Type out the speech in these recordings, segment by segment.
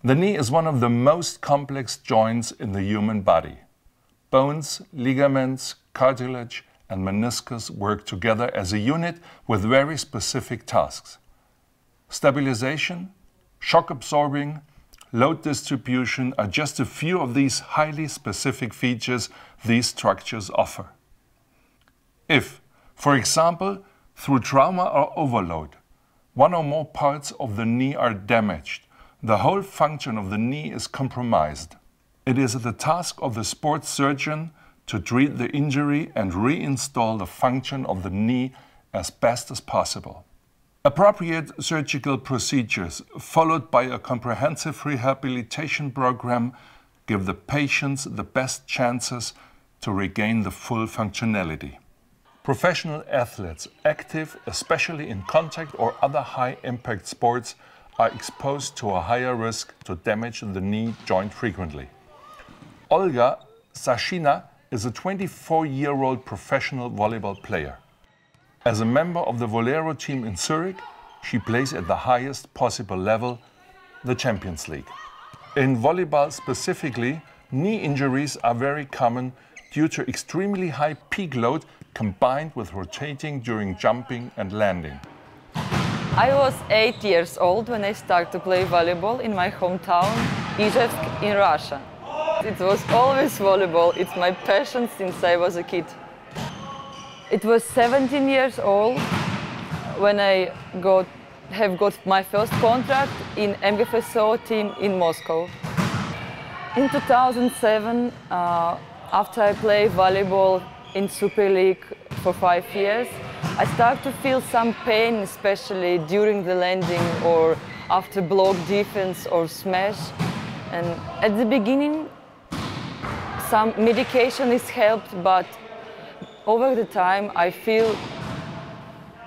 The knee is one of the most complex joints in the human body. Bones, ligaments, cartilage, and meniscus work together as a unit with very specific tasks. Stabilization, shock absorbing, load distribution are just a few of these highly specific features these structures offer. If, for example, through trauma or overload, one or more parts of the knee are damaged, the whole function of the knee is compromised. It is the task of the sports surgeon to treat the injury and reinstall the function of the knee as best as possible. Appropriate surgical procedures, followed by a comprehensive rehabilitation program, give the patients the best chances to regain the full functionality. Professional athletes active, especially in contact or other high-impact sports, are exposed to a higher risk to damage the knee joint frequently. Olga Sazhina is a 24-year-old professional volleyball player. As a member of the Volero team in Zurich, she plays at the highest possible level, the Champions League. In volleyball specifically, knee injuries are very common due to extremely high peak load combined with rotating during jumping and landing. I was 8 years old when I started to play volleyball in my hometown, Ijevsk in Russia. It was always volleyball. It's my passion since I was a kid. It was 17 years old when I have got my first contract in MGFSO team in Moscow. In 2007, after I played volleyball in Super League for 5 years, I started to feel some pain, especially during the landing or after block defense or smash. And at the beginning, some medication is helped, but over the time I feel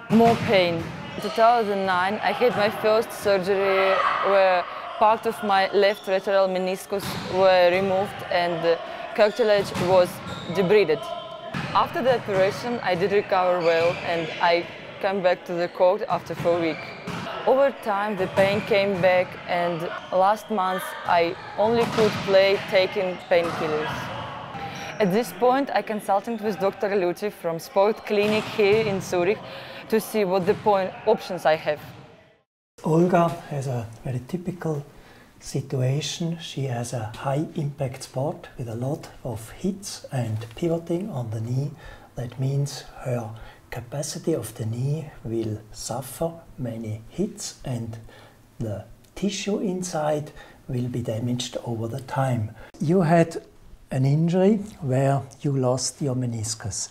more pain. In 2009, I had my first surgery where part of my left lateral meniscus were removed and the cartilage was debrided. After the operation, I did recover well and I came back to the court after 4 weeks. Over time, the pain came back and last month I only could play taking painkillers. At this point, I consulted with Dr Luthi from Sport Clinic here in Zurich to see what the options I have. Olga has a very typical situation. She has a high impact sport with a lot of hits and pivoting on the knee. That means her capacity of the knee will suffer many hits and the tissue inside will be damaged over the time. You had an injury where you lost your meniscus.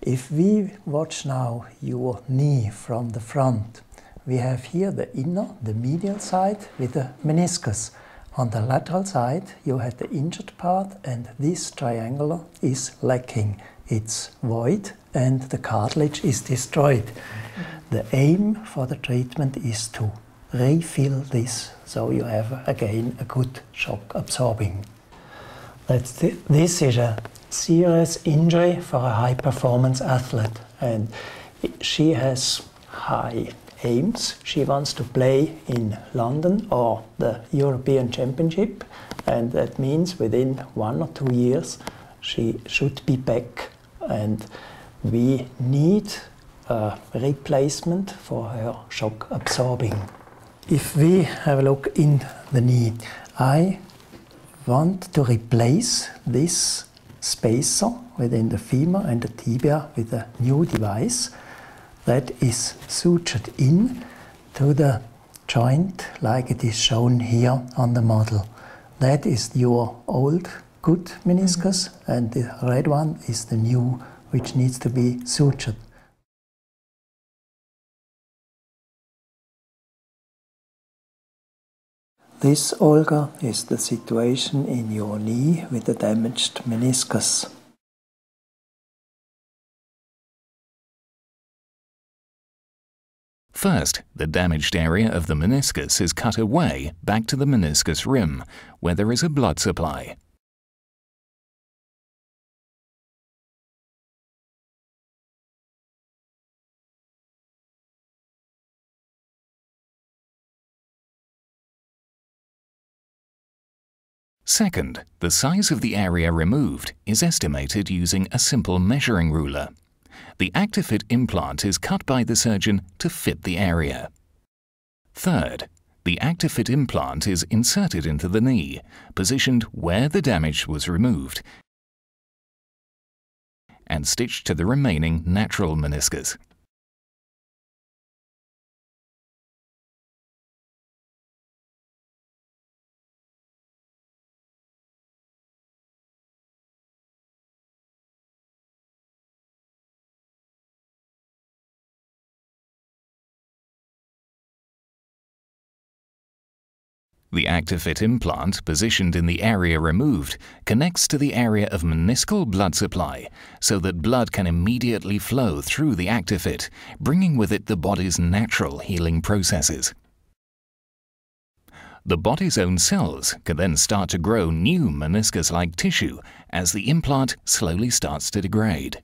If we watch now your knee from the front, we have here the inner, the medial side with the meniscus. On the lateral side, you had the injured part and this triangular is lacking. It's void and the cartilage is destroyed. The aim for the treatment is to refill this so you have again a good shock absorbing. This is a serious injury for a high performance athlete and she has high aims. She wants to play in London or the European Championship and that means within 1 or 2 years she should be back and we need a replacement for her shock absorbing. If we have a look in the knee, I want to replace this spacer within the femur and the tibia with a new device that is sutured in to the joint like it is shown here on the model. That is your old good meniscus and the red one is the new which needs to be sutured. This, Olga, is the situation in your knee with the damaged meniscus. First, the damaged area of the meniscus is cut away back to the meniscus rim, where there is a blood supply. Second, the size of the area removed is estimated using a simple measuring ruler. The Actifit implant is cut by the surgeon to fit the area. Third, the Actifit implant is inserted into the knee, positioned where the damage was removed, and stitched to the remaining natural meniscus. The Actifit implant, positioned in the area removed, connects to the area of meniscal blood supply so that blood can immediately flow through the Actifit, bringing with it the body's natural healing processes. The body's own cells can then start to grow new meniscus-like tissue as the implant slowly starts to degrade.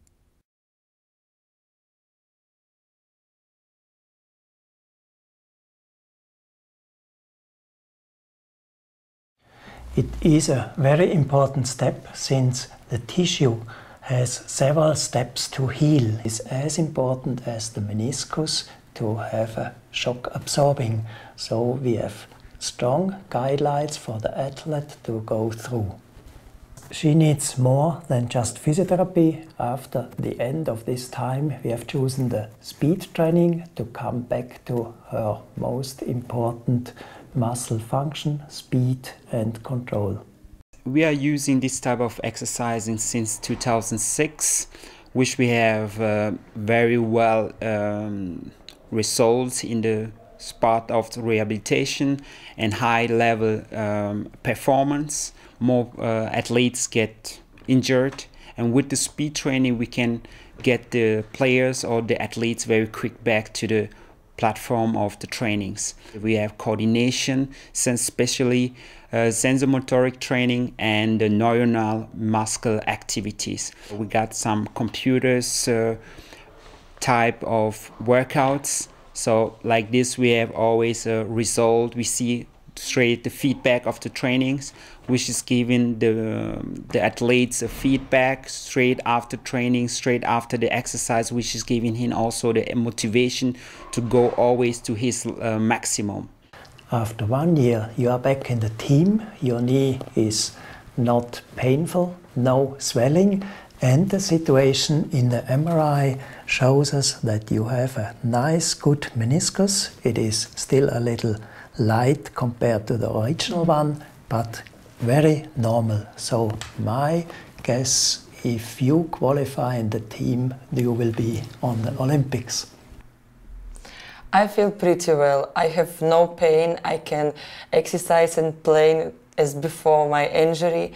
It is a very important step since the tissue has several steps to heal. It's as important as the meniscus to have a shock absorbing. So we have strong guidelines for the athlete to go through. She needs more than just physiotherapy. After the end of this time, we have chosen the speed training to come back to her most important muscle function, speed and control. We are using this type of exercising since 2006, which we have very well results in the part of the rehabilitation and high level performance. More athletes get injured, and with the speed training we can get the players or the athletes very quick back to the platform of the trainings. We have coordination, especially sensomotoric training and the neuronal muscle activities. We got some computers type of workouts. So like this we have always a result. We see straight the feedback of the trainings, which is giving the athletes a feedback straight after training, straight after the exercise, which is giving him also the motivation to go always to his maximum. After 1 year you are back in the team, your knee is not painful, no swelling, and the situation in the MRI shows us that you have a nice good meniscus. It is still a little light compared to the original one, but very normal. So my guess, if you qualify in the team, you will be on the Olympics. I feel pretty well. I have no pain. I can exercise and play as before my injury.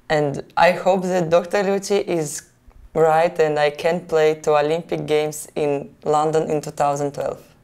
And I hope that Dr. Luthi is right and I can play to Olympic Games in London in 2012.